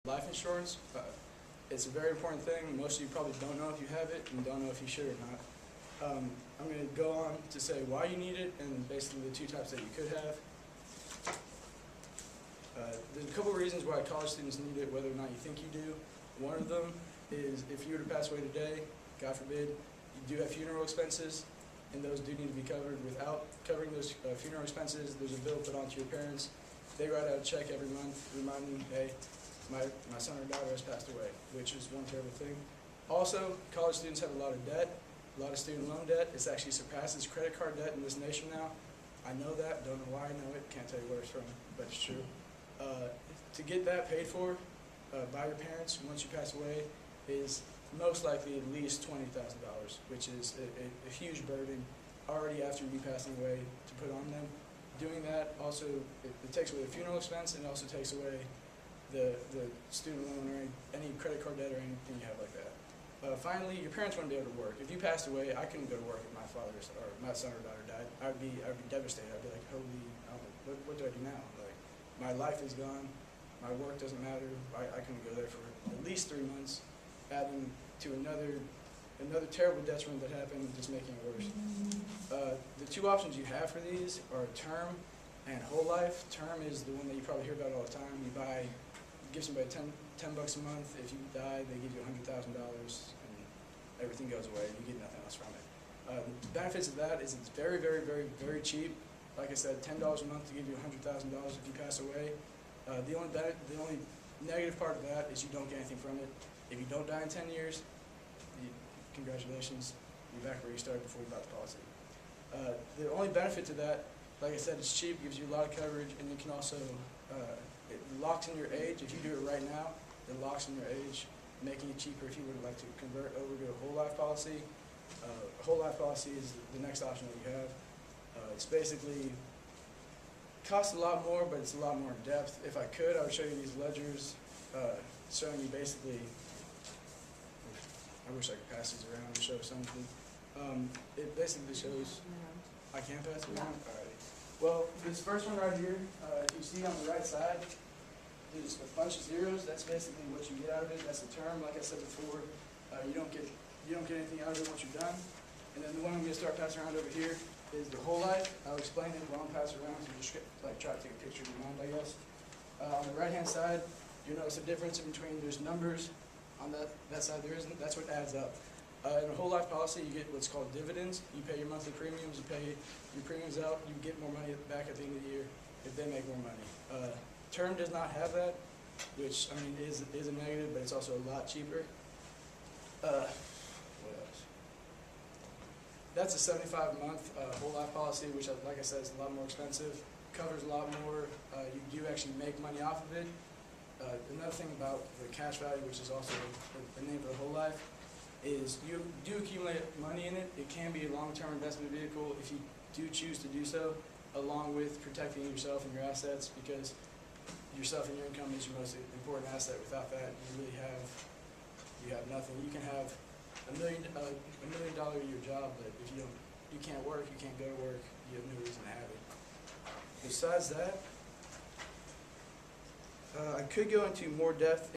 Life insurance, it's a very important thing. Most of you probably don't know if you have it and don't know if you should or not. I'm going to go on to say why you need it and basically the two types that you could have. There's a couple of reasons why college students need it, whether or not you think you do. One of them is if you were to pass away today, God forbid, you do have funeral expenses, and those do need to be covered. Without covering those funeral expenses, there's a bill put onto your parents. They write out a check every month reminding, hey, my son or daughter has passed away, which is one terrible thing. Also, college students have a lot of debt, a lot of student loan debt. It's actually surpasses credit card debt in this nation now. I know that, don't know why I know it, can't tell you where it's from, but it's true. To get that paid for by your parents once you pass away is most likely at least $20,000, which is a huge burden already after you passing away to put on them. Doing that also, it takes away the funeral expense, and it also takes away the student loan or any credit card debt or anything you have like that. Finally, your parents want to be able to work. If you passed away, I couldn't go to work if my son or daughter died. I'd be devastated. I'd be like, holy, what do I do now? Like, my life is gone. My work doesn't matter. I couldn't go there for at least 3 months, adding to another terrible detriment that happened, just making it worse. The two options you have for these are term and whole life. Term is the one that you probably hear about all the time. You give somebody $10 bucks a month. If you die, they give you $100,000, and everything goes away. You get nothing else from it. The benefits of that is it's very, very, very, very cheap. Like I said, $10 a month to give you $100,000 if you pass away. The only negative part of that is you don't get anything from it. If you don't die in 10 years, congratulations, you're back where you started before you bought the policy. The only benefit to that, like I said, it's cheap, gives you a lot of coverage, and it can also, it locks in your age. If you do it right now, it locks in your age, making it cheaper if you would like to convert over to a whole life policy. A whole life policy is the next option that you have. It's basically, costs a lot more, but it's a lot more in depth. If I could, I would show you these ledgers, showing you basically, I wish I could pass these around and show something. It basically shows, I can pass it around? Alrighty. Well, this first one right here, you see on the right side, there's a bunch of zeros. That's basically what you get out of it. That's the term. Like I said before, you don't get anything out of it once you're done. And then the one I'm going to start passing around over here is the whole life. I'll explain it while I'm passing around, so just like try to take a picture of your mind, I guess. On the right-hand side, you'll notice a difference in between there's numbers. On that side there isn't. That's what adds up. In a whole life policy, you get what's called dividends. You pay your monthly premiums, you pay your premiums out, you get more money back at the end of the year if they make more money. Term does not have that, which I mean is a negative, but it's also a lot cheaper. What else? That's a 75-month whole life policy, which, like I said, is a lot more expensive. Covers a lot more. You do actually make money off of it. Another thing about the cash value, which is also the name for the whole life, is you do accumulate money in it. It can be a long-term investment vehicle if you do choose to do so, along with protecting yourself and your assets, because yourself and your income is your most important asset. Without that, you have nothing. You can have $1 million a year job, but if you can't work, you can't go to work, you have no reason to have it. Besides that, I could go into more depth